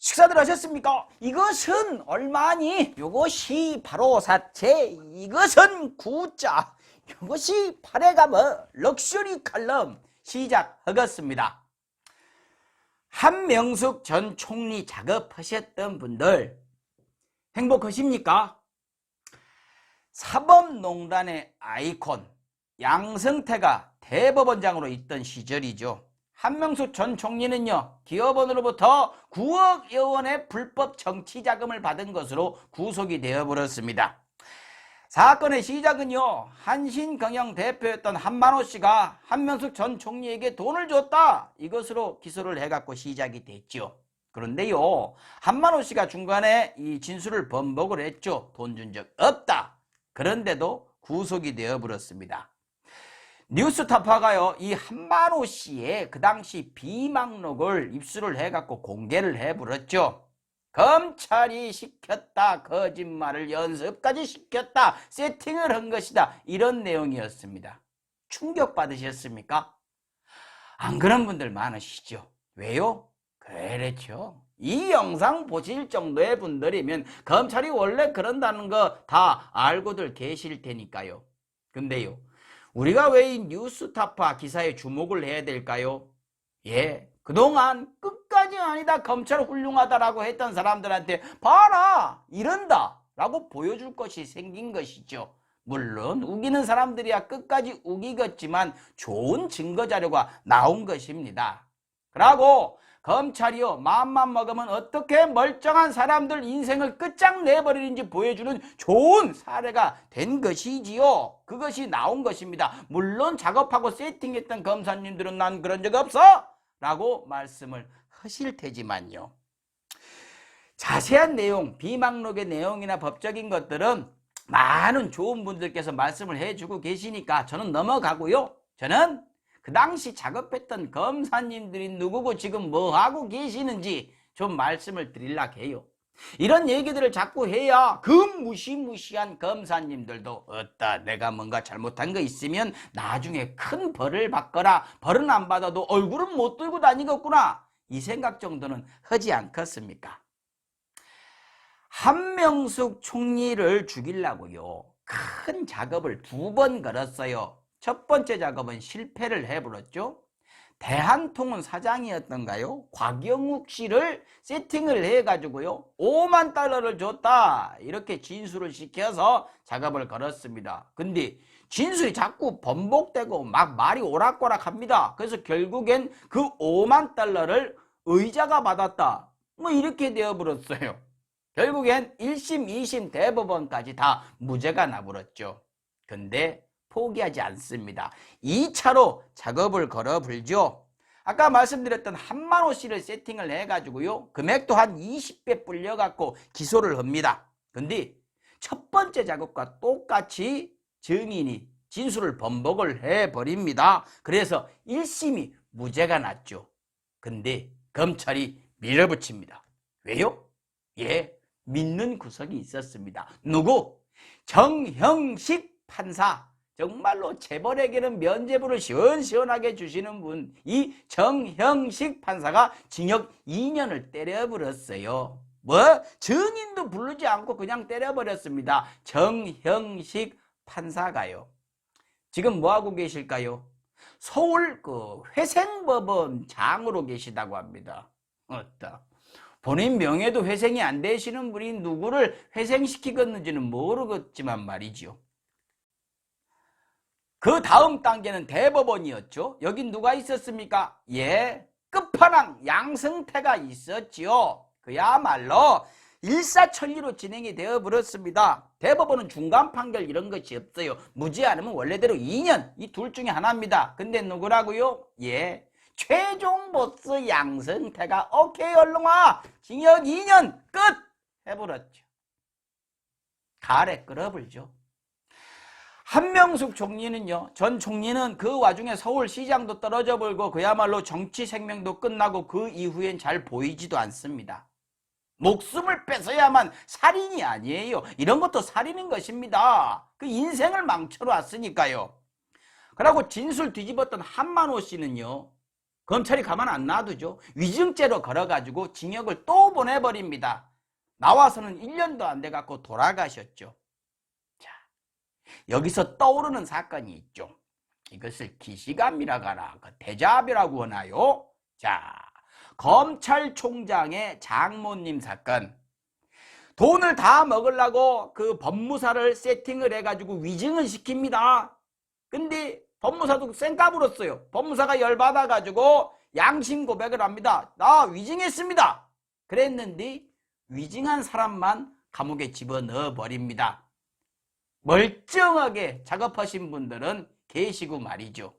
식사들 하셨습니까? 이것은 얼마니? 이것이 바로 사채, 이것은 구자, 이것이 8회 가면 럭셔리 칼럼 시작하겠습니다. 한명숙 전 총리 작업하셨던 분들 행복하십니까? 사법농단의 아이콘 양승태가 대법원장으로 있던 시절이죠. 한명숙 전 총리는요, 기업원으로부터 9억여 원의 불법 정치자금을 받은 것으로 구속이 되어버렸습니다. 사건의 시작은요, 한신경영 대표였던 한만호 씨가 한명숙 전 총리에게 돈을 줬다, 이것으로 기소를 해갖고 시작이 됐죠. 그런데요, 한만호 씨가 중간에 이 진술을 번복을 했죠. 돈 준 적 없다. 그런데도 구속이 되어버렸습니다. 뉴스타파가요, 이 한만호 씨의 그 당시 비망록을 입수를 해갖고 공개를 해버렸죠. 검찰이 시켰다, 거짓말을 연습까지 시켰다, 세팅을 한 것이다, 이런 내용이었습니다. 충격받으셨습니까? 안 그런 분들 많으시죠. 왜요? 그렇죠. 이 영상 보실 정도의 분들이면 검찰이 원래 그런다는 거 다 알고들 계실 테니까요. 근데요, 우리가 왜 이 뉴스타파 기사에 주목을 해야 될까요? 예, 그동안 끝까지 아니다, 검찰 훌륭하다라고 했던 사람들한테 봐라, 이런다 라고 보여줄 것이 생긴 것이죠. 물론 우기는 사람들이야 끝까지 우기겠지만 좋은 증거자료가 나온 것입니다. 그러고 검찰이요, 마음만 먹으면 어떻게 멀쩡한 사람들 인생을 끝장내버리는지 보여주는 좋은 사례가 된 것이지요. 그것이 나온 것입니다. 물론 작업하고 세팅했던 검사님들은 난 그런 적 없어 라고 말씀을 하실 테지만요, 자세한 내용, 비망록의 내용이나 법적인 것들은 많은 좋은 분들께서 말씀을 해주고 계시니까 저는 넘어가고요, 저는 그 당시 작업했던 검사님들이 누구고 지금 뭐하고 계시는지 좀 말씀을 드리려고 해요. 이런 얘기들을 자꾸 해야 그 무시무시한 검사님들도 어따 내가 뭔가 잘못한 거 있으면 나중에 큰 벌을 받거라, 벌은 안 받아도 얼굴은 못 들고 다니겠구나, 이 생각 정도는 하지 않겠습니까? 한명숙 총리를 죽이려고요, 큰 작업을 2번 걸었어요. 첫 번째 작업은 실패를 해버렸죠. 대한통운 사장이었던가요? 곽영욱 씨를 세팅을 해가지고요, 5만 달러를 줬다, 이렇게 진술을 시켜서 작업을 걸었습니다. 근데 진술이 자꾸 번복되고 막 말이 오락가락합니다. 그래서 결국엔 그 5만 달러를 의자가 받았다, 뭐 이렇게 되어버렸어요. 결국엔 1심, 2심 대법원까지 다 무죄가 나버렸죠. 근데 포기하지 않습니다. 2차로 작업을 걸어불죠. 아까 말씀드렸던 한만호 씨를 세팅을 해가지고요, 금액도 한 20배 불려갖고 기소를 합니다. 근데 첫 번째 작업과 똑같이 증인이 진술을 번복을 해버립니다. 그래서 1심이 무죄가 났죠. 근데 검찰이 밀어붙입니다. 왜요? 예, 믿는 구석이 있었습니다. 누구? 정형식 판사. 정말로 재벌에게는 면죄부를 시원시원하게 주시는 분, 이 정형식 판사가 징역 2년을 때려버렸어요. 뭐? 증인도 부르지 않고 그냥 때려버렸습니다. 정형식 판사가요. 지금 뭐하고 계실까요? 서울 그 회생법원장으로 계시다고 합니다. 어따. 본인 명예도 회생이 안 되시는 분이 누구를 회생시키겠는지는 모르겠지만 말이죠. 그 다음 단계는 대법원이었죠. 여긴 누가 있었습니까? 예, 끝판왕 양승태가 있었지요. 그야말로 일사천리로 진행이 되어버렸습니다. 대법원은 중간 판결 이런 것이 없어요. 무죄 아니면 원래대로 2년, 이 둘 중에 하나입니다. 근데 누구라고요? 예, 최종 보스 양승태가 오케이 얼른 와, 징역 2년 끝 해버렸죠. 가래 끌어불죠. 한명숙 총리는요, 전 총리는 그 와중에 서울시장도 떨어져 버리고 그야말로 정치 생명도 끝나고 그 이후엔 잘 보이지도 않습니다. 목숨을 뺏어야만 살인이 아니에요. 이런 것도 살인인 것입니다. 그 인생을 망쳐놨으니까요. 그러고 진술 뒤집었던 한만호 씨는요, 검찰이 가만 안 놔두죠. 위증죄로 걸어가지고 징역을 또 보내버립니다. 나와서는 1년도 안 돼갖고 돌아가셨죠. 자, 여기서 떠오르는 사건이 있죠. 이것을 기시감이라고 하나, 데자뷰라고 하나요? 자, 검찰총장의 장모님 사건. 돈을 다 먹으려고 그 법무사를 세팅을 해가지고 위증을 시킵니다. 근데 법무사도 쌩까불었어요. 법무사가 열받아가지고 양심 고백을 합니다. 나 위증했습니다. 그랬는데 위증한 사람만 감옥에 집어넣어 버립니다. 멀쩡하게 작업하신 분들은 계시고 말이죠.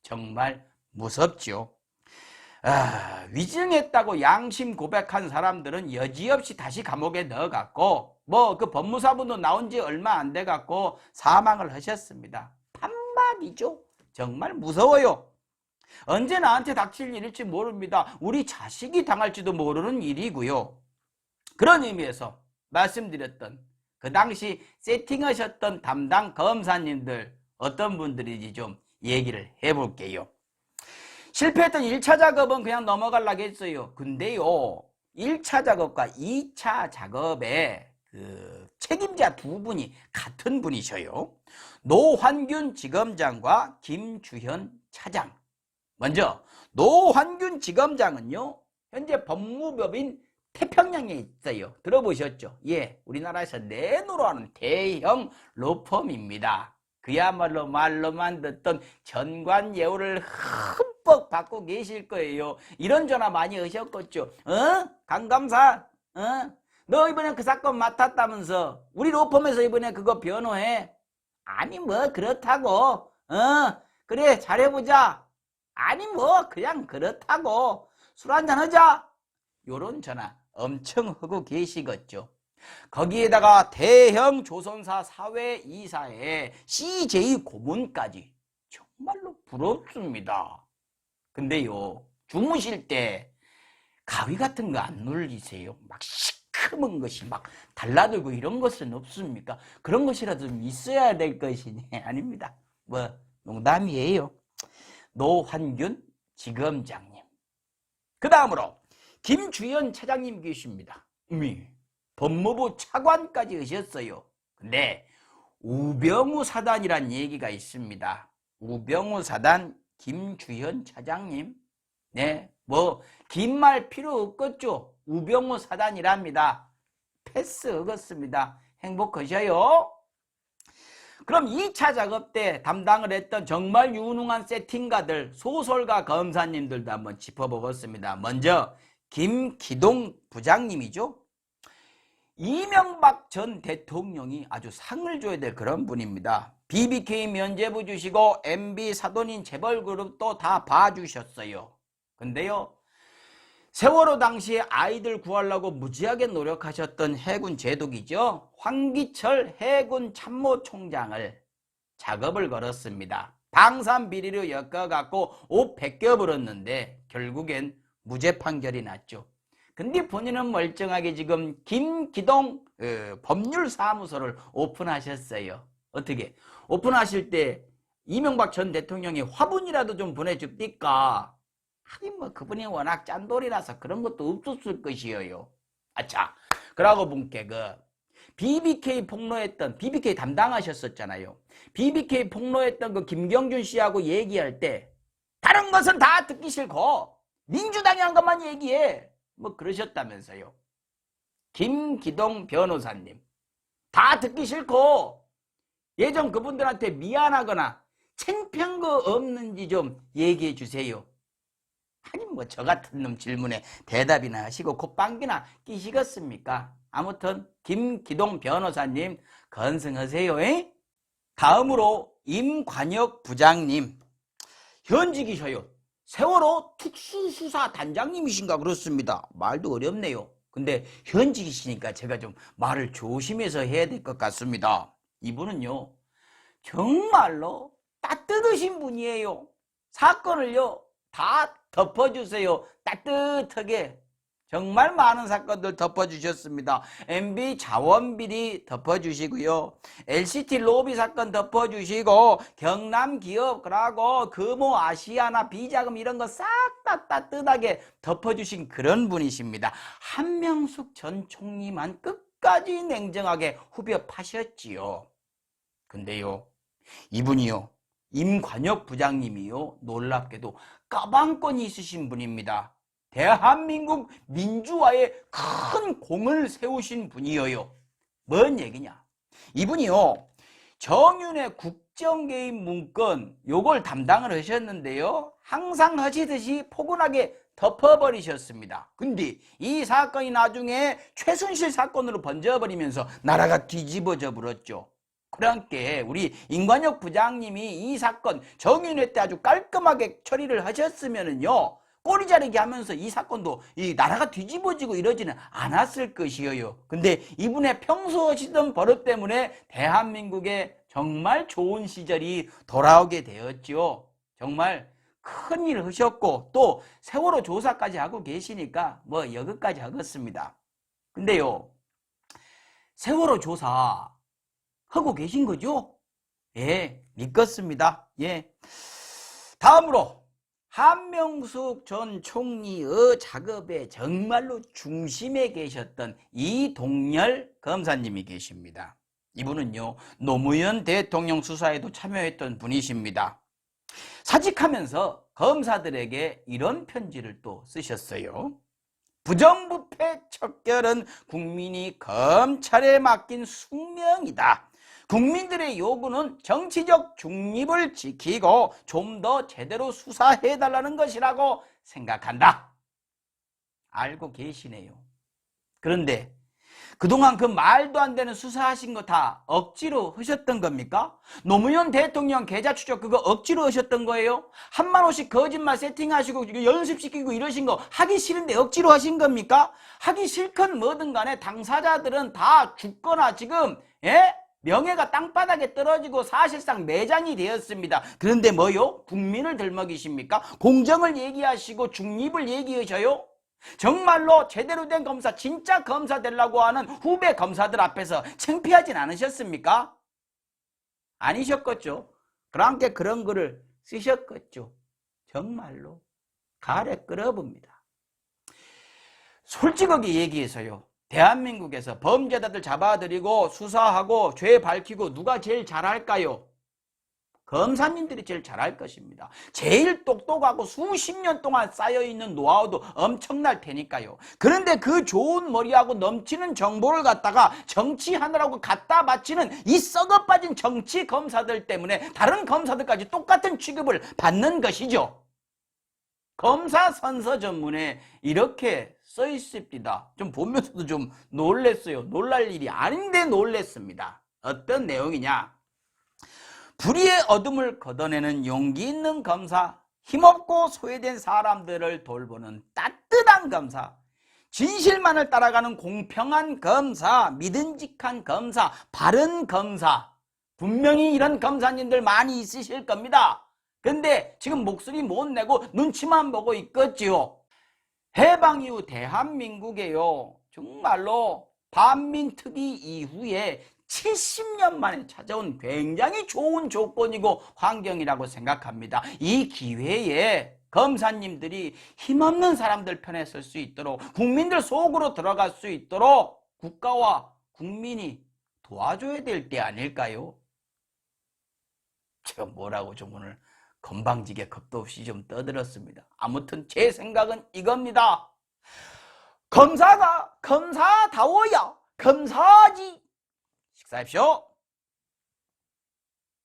정말 무섭죠. 위증했다고 양심 고백한 사람들은 여지없이 다시 감옥에 넣어갖고 그 법무사분도 나온 지 얼마 안 돼갖고 사망을 하셨습니다. 판박이죠. 정말 무서워요. 언제 나한테 닥칠 일일지 모릅니다. 우리 자식이 당할지도 모르는 일이고요. 그런 의미에서 말씀드렸던 그 당시 세팅하셨던 담당 검사님들 어떤 분들인지 좀 얘기를 해볼게요. 실패했던 1차 작업은 그냥 넘어가려고 했어요. 근데요, 1차 작업과 2차 작업에 그 책임자 두 분이 같은 분이셔요. 노환균 지검장과 김주현 차장. 먼저 노환균 지검장은요, 현재 법무법인 태평양에 있어요. 들어보셨죠? 예, 우리나라에서 내노로 하는 대형 로펌입니다. 그야말로 말로만 듣던 전관예우를 흠뻑 받고 계실 거예요. 이런 전화 많이 하셨겠죠? 강 감사, 너 이번에 그 사건 맡았다면서 우리 로펌에서 이번에 그거 변호해? 아니 뭐 그렇다고. 그래 잘해보자. 아니 뭐 그냥 그렇다고. 술 한잔 하자. 요런 전화 엄청 하고 계시겠죠. 거기에다가 대형 조선사 사회이사의 CJ 고문까지. 정말로 부럽습니다. 근데요, 주무실 때 가위 같은 거 안 눌리세요? 막 시커먼 것이 막 달라들고 이런 것은 없습니까? 그런 것이라도 좀 있어야 될 것이니 아닙니다. 뭐 농담이에요. 노환균 지검장님. 그 다음으로 김주현 차장님 계십니다. 법무부 차관까지 하셨어요. 근데 우병우 사단이란 얘기가 있습니다. 우병우 사단 김주현 차장님. 네, 뭐 긴 말 필요 없겠죠. 우병우 사단이랍니다. 패스 하겠습니다. 행복하셔요. 그럼 2차 작업 때 담당을 했던 정말 유능한 세팅가들, 소설가 검사님들도 한번 짚어보겠습니다. 먼저 김기동 부장님이죠. 이명박 전 대통령이 아주 상을 줘야 될 그런 분입니다. BBK 면죄부 주시고 MB 사돈인 재벌그룹도 다 봐주셨어요. 근데요, 세월호 당시에 아이들 구하려고 무지하게 노력하셨던 해군 제독이죠. 황기철 해군 참모총장을 작업을 걸었습니다. 방산비리로 엮어갖고 옷 벗겨버렸는데 결국엔 무죄 판결이 났죠. 근데 본인은 멀쩡하게 지금 김기동 법률사무소를 오픈하셨어요. 어떻게? 오픈하실 때 이명박 전 대통령이 화분이라도 좀 보내줍니까? 하긴 뭐 그분이 워낙 짠돌이라서 그런 것도 없었을 것이에요. 아차. 그러고 분께 BBK 폭로했던, BBK 담당하셨었잖아요. BBK 폭로했던 그 김경준 씨하고 얘기할 때 다른 것은 다 듣기 싫고 민주당이 한 것만 얘기해. 뭐 그러셨다면서요. 김기동 변호사님. 다 듣기 싫고 예전 그분들한테 미안하거나 창피한 거 없는지 좀 얘기해 주세요. 아니 뭐 저 같은 놈 질문에 대답이나 하시고 콧방귀나 끼시겠습니까? 아무튼 김기동 변호사님 건승하세요. 에? 다음으로 임관혁 부장님. 현직이셔요. 세월호 특수수사 단장님이신가 그렇습니다. 말도 어렵네요. 근데 현직이시니까 제가 좀 말을 조심해서 해야 될 것 같습니다. 이분은요, 정말로 따뜻하신 분이에요. 사건을요 다 덮어주세요. 따뜻하게. 정말 많은 사건들 덮어주셨습니다. MB 자원비리 덮어주시고요. LCT 로비 사건 덮어주시고 경남 기업하고 금호 아시아나 비자금 이런 거 싹 다 따뜻하게 덮어주신 그런 분이십니다. 한명숙 전 총리만 끝까지 냉정하게 후벼 파셨지요. 근데요, 이분이요, 임관혁 부장님이요, 놀랍게도 까방권이 있으신 분입니다. 대한민국 민주화에 큰 공을 세우신 분이에요. 뭔 얘기냐? 이분이요, 정윤의 국정개입 문건 요걸 담당을 하셨는데요, 항상 하시듯이 포근하게 덮어버리셨습니다. 근데 이 사건이 나중에 최순실 사건으로 번져버리면서 나라가 뒤집어져 버렸죠. 그러니까 우리 임관혁 부장님이 이 사건 정윤회 때 아주 깔끔하게 처리를 하셨으면은요, 꼬리 자르기 하면서 이 사건도 이 나라가 뒤집어지고 이러지는 않았을 것이에요. 근데 이분의 평소 하시던 버릇 때문에 대한민국에 정말 좋은 시절이 돌아오게 되었죠. 정말 큰일 하셨고 또 세월호 조사까지 하고 계시니까 뭐 여기까지 하겠습니다. 근데요, 세월호 조사 하고 계신 거죠? 예, 믿겠습니다. 예. 다음으로 한명숙 전 총리의 작업의 정말로 중심에 계셨던 이동열 검사님이 계십니다. 이분은요, 노무현 대통령 수사에도 참여했던 분이십니다. 사직하면서 검사들에게 이런 편지를 또 쓰셨어요. 부정부패 척결은 국민이 검찰에 맡긴 숙명이다. 국민들의 요구는 정치적 중립을 지키고 좀 더 제대로 수사해달라는 것이라고 생각한다. 알고 계시네요. 그런데 그동안 그 말도 안 되는 수사하신 거 다 억지로 하셨던 겁니까? 노무현 대통령 계좌 추적 그거 억지로 하셨던 거예요? 1만 원씩 거짓말 세팅하시고 연습시키고 이러신 거 하기 싫은데 억지로 하신 겁니까? 하기 싫건 뭐든 간에 당사자들은 다 죽거나 지금 명예가 땅바닥에 떨어지고 사실상 매장이 되었습니다. 그런데 뭐요? 국민을 들먹이십니까? 공정을 얘기하시고 중립을 얘기하셔요? 정말로 제대로 된 검사, 진짜 검사 되려고 하는 후배 검사들 앞에서 창피하진 않으셨습니까? 아니셨겠죠? 그러니까 그런 글을 쓰셨겠죠. 정말로 가래 끓어봅니다. 솔직하게 얘기해서요, 대한민국에서 범죄자들 잡아들이고 수사하고 죄 밝히고 누가 제일 잘할까요? 검사님들이 제일 잘할 것입니다. 제일 똑똑하고 수십 년 동안 쌓여있는 노하우도 엄청날 테니까요. 그런데 그 좋은 머리하고 넘치는 정보를 갖다가 정치하느라고 갖다 바치는 이 썩어빠진 정치 검사들 때문에 다른 검사들까지 똑같은 취급을 받는 것이죠. 검사 선서 전문에 이렇게 써 있습니다. 좀 보면서도 좀 놀랬어요. 놀랄 일이 아닌데 놀랬습니다. 어떤 내용이냐? 불의의 어둠을 걷어내는 용기 있는 검사, 힘없고 소외된 사람들을 돌보는 따뜻한 검사, 진실만을 따라가는 공평한 검사, 믿음직한 검사, 바른 검사. 분명히 이런 검사님들 많이 있으실 겁니다. 근데 지금 목소리 못 내고 눈치만 보고 있겠지요. 해방 이후 대한민국에요, 정말로 반민특위 이후에 70년 만에 찾아온 굉장히 좋은 조건이고 환경이라고 생각합니다. 이 기회에 검사님들이 힘없는 사람들 편에 설 수 있도록, 국민들 속으로 들어갈 수 있도록 국가와 국민이 도와줘야 될 때 아닐까요? 제가 뭐라고 좀 오늘 건방지게 겁도 없이 좀 떠들었습니다. 아무튼 제 생각은 이겁니다. 검사가 검사다워야 검사지. 식사하십시오.